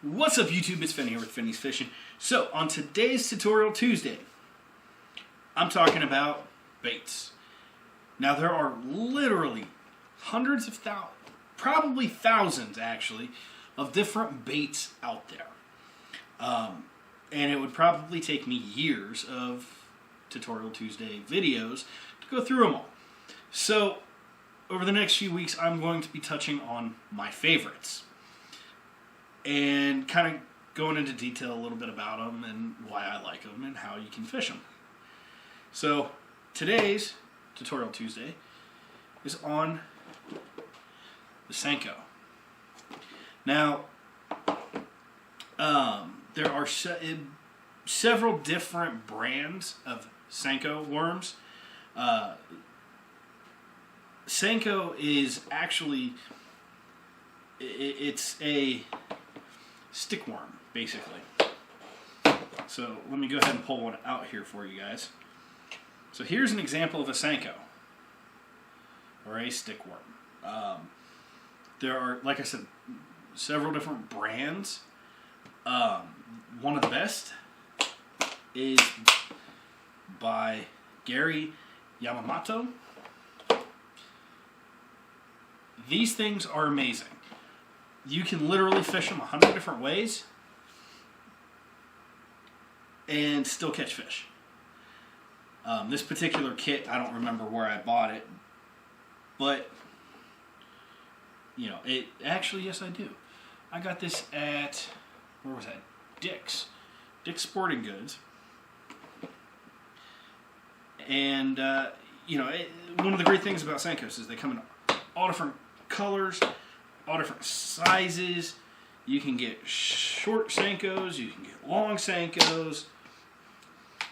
What's up YouTube, it's Finn here with Finney's Fishing. So on today's Tutorial Tuesday, I'm talking about baits. Now there are literally hundreds of thousands, probably thousands actually, of different baits out there. And it would probably take me years of Tutorial Tuesday videos to go through them all. So over the next few weeks I'm going to be touching on my favorites. And kind of going into detail a little bit about them and why I like them and how you can fish them. So today's Tutorial Tuesday is on the Senko. Now, there are several different brands of Senko worms. Senko is actually, it's a stickworm, basically. So let me go ahead and pull one out here for you guys. So here's an example of a Senko, or a stickworm. There are, like I said, several different brands. One of the best is by Gary Yamamoto. These things are amazing. You can literally fish them 100 different ways and still catch fish. This particular kit, I don't remember where I bought it, but, you know, it actually, yes I do. I got this at, where was that? Dick's Sporting Goods. And, you know, one of the great things about Senkos is they come in all different colors, all different sizes. You can get short Senkos, you can get long Senkos.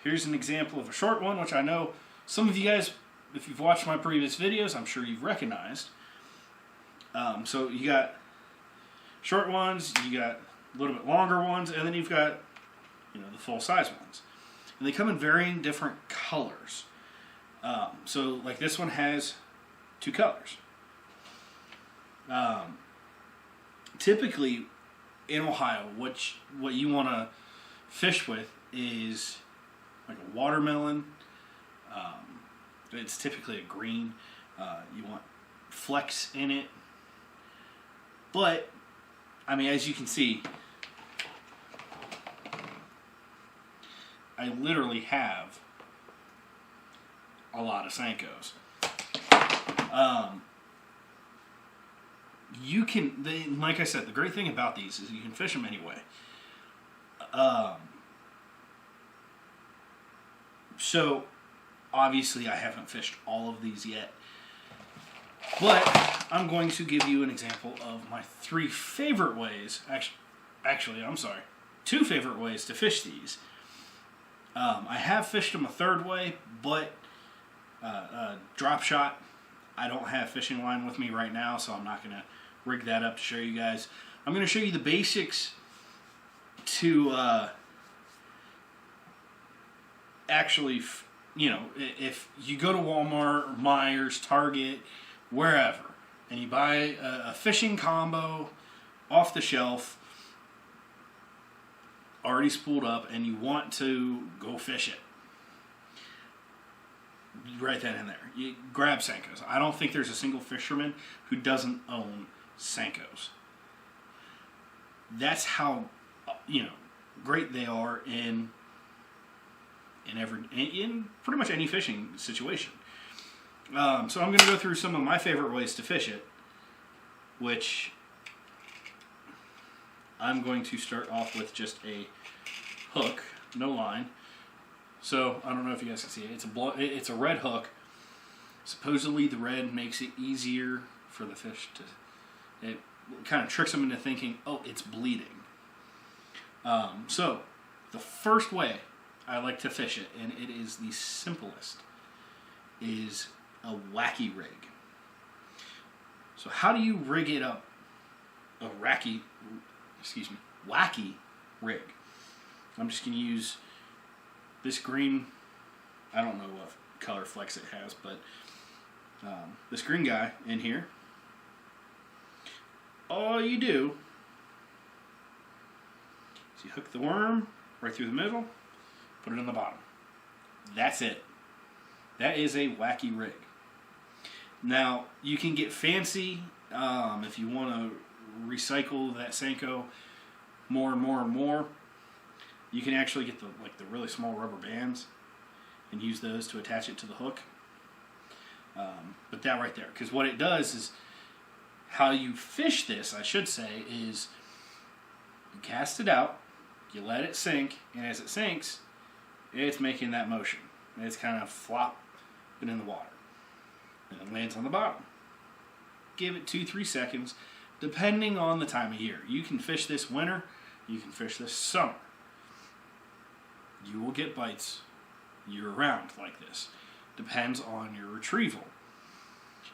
Here's an example of a short one, which I know some of you guys, if you've watched my previous videos, I'm sure you've recognized. So you got short ones, you got a little bit longer ones, and then you've got, you know, the full size ones. And they come in varying different colors. So like this one has two colors. Typically in Ohio, what you want to fish with is like a watermelon. It's typically a green. You want flecks in it. But, I mean, as you can see, I literally have a lot of Senkos. You can, like I said, the great thing about these is you can fish them anyway. So, obviously I haven't fished all of these yet, but I'm going to give you an example of my three favorite ways, actually, I'm sorry, two favorite ways to fish these. I have fished them a third way, but drop shot, I don't have fishing line with me right now, so I'm not going to rig that up to show you guys. I'm going to show you the basics to actually, you know, if you go to Walmart, or Myers, Target, wherever, and you buy a fishing combo off the shelf, already spooled up, and you want to go fish it, write that in there. You grab Senkos. I don't think there's a single fisherman who doesn't own Senkos. That's how, you know, great they are in pretty much any fishing situation. So I'm going to go through some of my favorite ways to fish it, which I'm going to start off with just a hook, no line. So I don't know if you guys can see it. It's a red hook. Supposedly the red makes it easier for the fish to. It kind of tricks them into thinking, oh, it's bleeding. So the first way I like to fish it, and it is the simplest, is a wacky rig. So how do you rig it up? A wacky rig. I'm just going to use this green, I don't know what color flex it has, but this green guy in here. All you do So you hook the worm right through the middle, put it in the bottom. That's it. That is a wacky rig. Now, you can get fancy if you want to recycle that Senko more and more and more. You can actually get the really small rubber bands and use those to attach it to the hook. But that right there, because what it does is, how you fish this, I should say, is you cast it out, you let it sink, and as it sinks, it's making that motion. It's kind of flopping in the water. And it lands on the bottom. Give it 2-3 seconds, depending on the time of year. You can fish this winter, you can fish this summer. You will get bites year-round like this. Depends on your retrieval.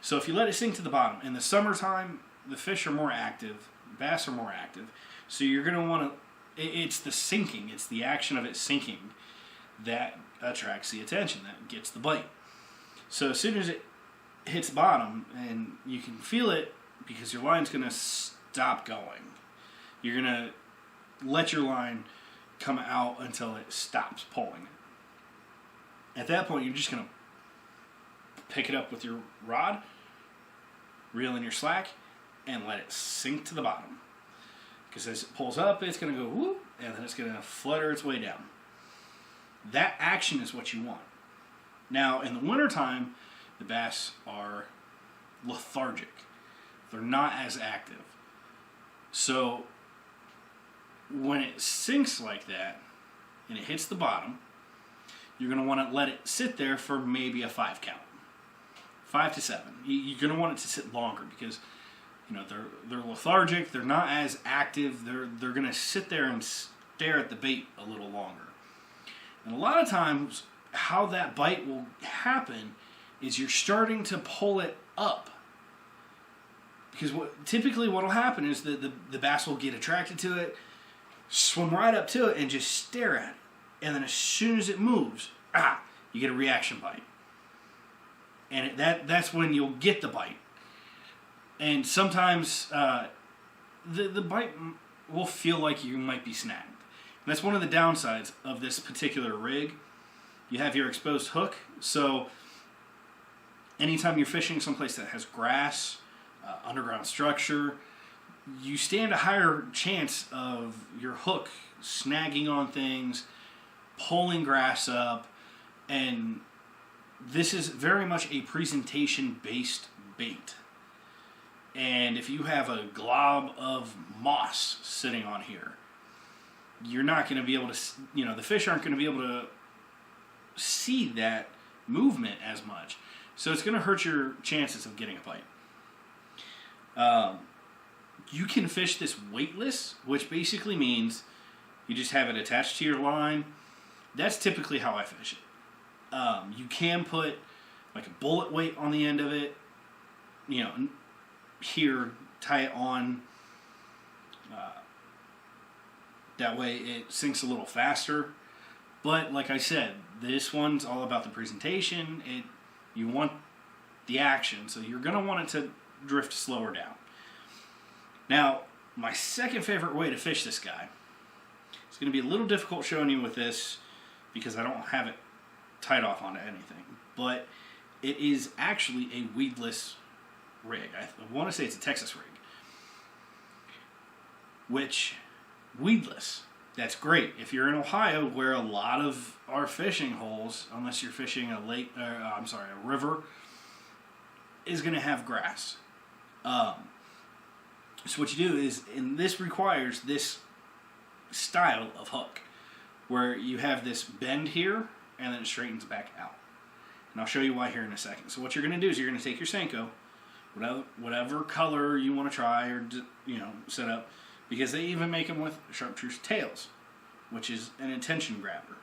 So if you let it sink to the bottom, in the summertime, the fish are more active, bass are more active, so you're going to want to, it's the sinking, it's the action of it sinking that attracts the attention, that gets the bite. So as soon as it hits bottom, and you can feel it because your line's going to stop going. You're going to let your line come out until it stops pulling. At that point, you're just going to pick it up with your rod, reel in your slack, and let it sink to the bottom. Because as it pulls up, it's going to go whoop, and then it's going to flutter its way down. That action is what you want. Now, in the wintertime, the bass are lethargic. They're not as active. So, when it sinks like that, and it hits the bottom, you're going to want to let it sit there for maybe a 5 count. 5 to 7. You're going to want it to sit longer because, they're lethargic. They're not as active. They're going to sit there and stare at the bait a little longer. And a lot of times, how that bite will happen is you're starting to pull it up. Because typically what will happen is the bass will get attracted to it, swim right up to it, and just stare at it. And then as soon as it moves, you get a reaction bite. And that's when you'll get the bite. And sometimes the bite will feel like you might be snagged. And that's one of the downsides of this particular rig. You have your exposed hook, so anytime you're fishing someplace that has grass, underground structure, you stand a higher chance of your hook snagging on things, pulling grass up, and this is very much a presentation-based bait. And if you have a glob of moss sitting on here, you're not going to be able to, the fish aren't going to be able to see that movement as much. So it's going to hurt your chances of getting a bite. You can fish this weightless, which basically means you just have it attached to your line. That's typically how I fish it. You can put like a bullet weight on the end of it, here, tie it on. That way it sinks a little faster. But like I said, this one's all about the presentation. You want the action, so you're going to want it to drift slower down. Now, my second favorite way to fish this guy, it's going to be a little difficult showing you with this because I don't have it tied off onto anything, but it is actually a weedless rig. I want to say it's a Texas rig, which, weedless, that's great. If you're in Ohio, where a lot of our fishing holes, unless you're fishing a river, is going to have grass. So what you do is, and this requires this style of hook, where you have this bend here, and then it straightens back out. And I'll show you why here in a second. So what you're going to do is you're going to take your Senko, whatever color you want to try or set up, because they even make them with chartreuse tails, which is an attention grabber.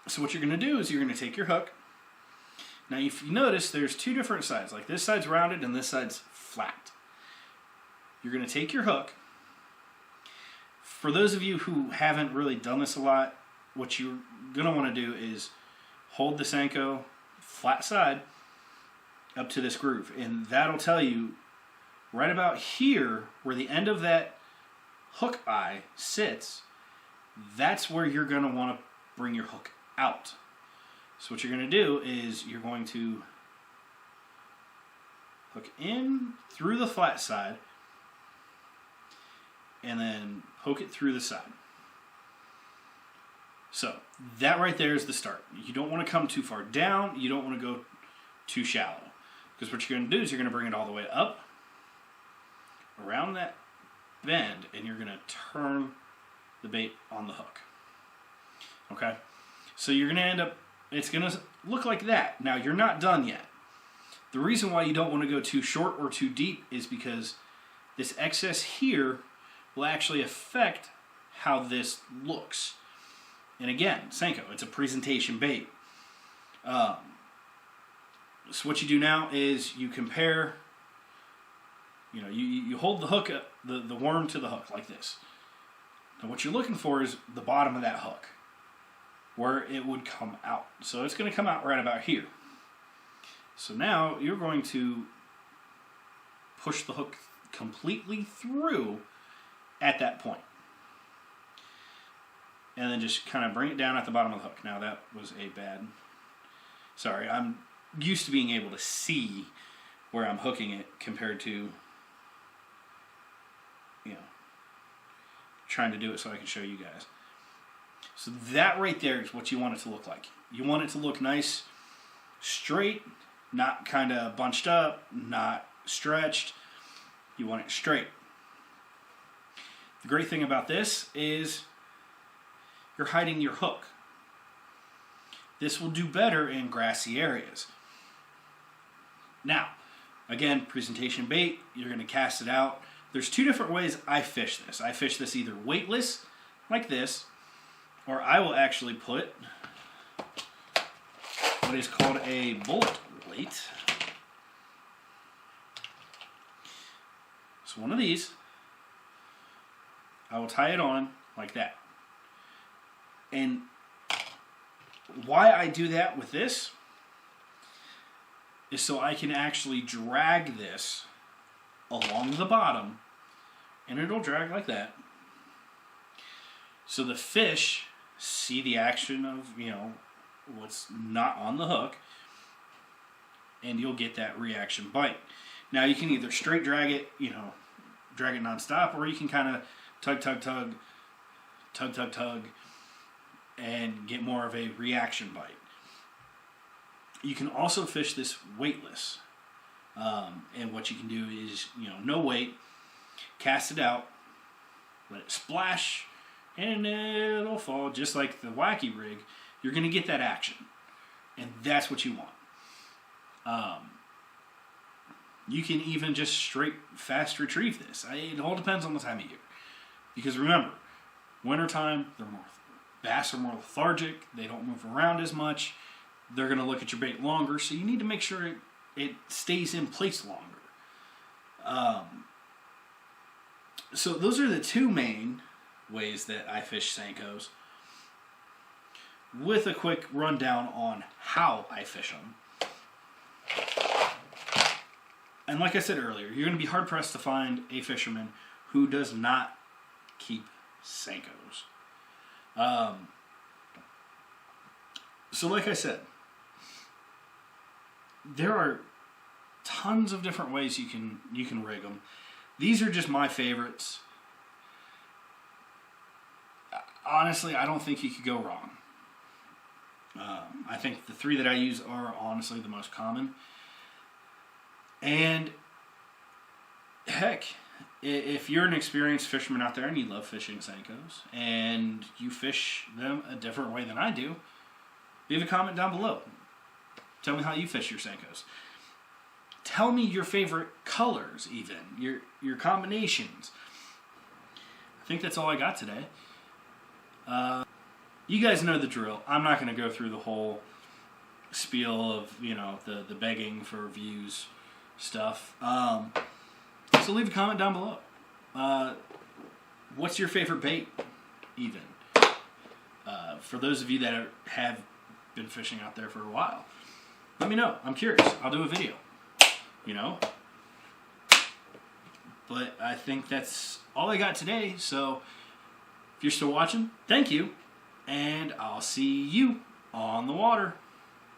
So what you're going to do is you're going to take your hook. Now if you notice, there's two different sides. Like this side's rounded and this side's flat. You're going to take your hook. For those of you who haven't really done this a lot, what you're going to want to do is hold the Senko flat side up to this groove, and that'll tell you right about here where the end of that hook eye sits, that's where you're going to want to bring your hook out. So what you're going to do is you're going to hook in through the flat side and then poke it through the side. So that right there is the start. You don't want to come too far down. You don't want to go too shallow. Because what you're going to do is you're going to bring it all the way up around that bend and you're going to turn the bait on the hook. Okay? So you're going to end up, it's going to look like that. Now you're not done yet. The reason why you don't want to go too short or too deep is because this excess here will actually affect how this looks. And again, Senko, it's a presentation bait. So what you do now is you compare, you hold the hook up, the worm to the hook like this. Now what you're looking for is the bottom of that hook, where it would come out. So it's going to come out right about here. So now you're going to push the hook completely through at that point. And then just kind of bring it down at the bottom of the hook. Now that was a bad... Sorry, I'm used to being able to see where I'm hooking it compared to, trying to do it so I can show you guys. So that right there is what you want it to look like. You want it to look nice, straight, not kind of bunched up, not stretched. You want it straight. The great thing about this is you're hiding your hook. This will do better in grassy areas. Now, again, presentation bait, you're going to cast it out. There's two different ways I fish this. I fish this either weightless, like this, or I will actually put what is called a bullet weight. So one of these, I will tie it on like that. And why I do that with this is so I can actually drag this along the bottom, and it'll drag like that. So the fish see the action of, what's not on the hook, and you'll get that reaction bite. Now you can either straight drag it, drag it nonstop, or you can kind of tug, tug, tug, tug, tug, tug, and get more of a reaction bite. You can also fish this weightless. And what you can do is, no weight, cast it out, let it splash, and it'll fall just like the wacky rig. You're going to get that action. And that's what you want. You can even just straight fast retrieve this. It all depends on the time of year. Because remember, wintertime, bass are more lethargic. They don't move around as much. They're going to look at your bait longer. So you need to make sure it stays in place longer. So those are the two main ways that I fish Senkos. With a quick rundown on how I fish them. And like I said earlier, you're going to be hard-pressed to find a fisherman who does not keep Senkos. So like I said, there are tons of different ways you can rig them. These are just my favorites. Honestly, I don't think you could go wrong. I think the three that I use are honestly the most common. And heck, if you're an experienced fisherman out there and you love fishing Senkos and you fish them a different way than I do, leave a comment down below. Tell me how you fish your Senkos. Tell me your favorite colors even, your combinations. I think that's all I got today. You guys know the drill. I'm not going to go through the whole spiel of, the begging for views stuff. So leave a comment down below. What's your favorite bait even? For those of you that have been fishing out there for a while, let me know. I'm curious. I'll do a video. But I think that's all I got today. So if you're still watching, thank you. And I'll see you on the water.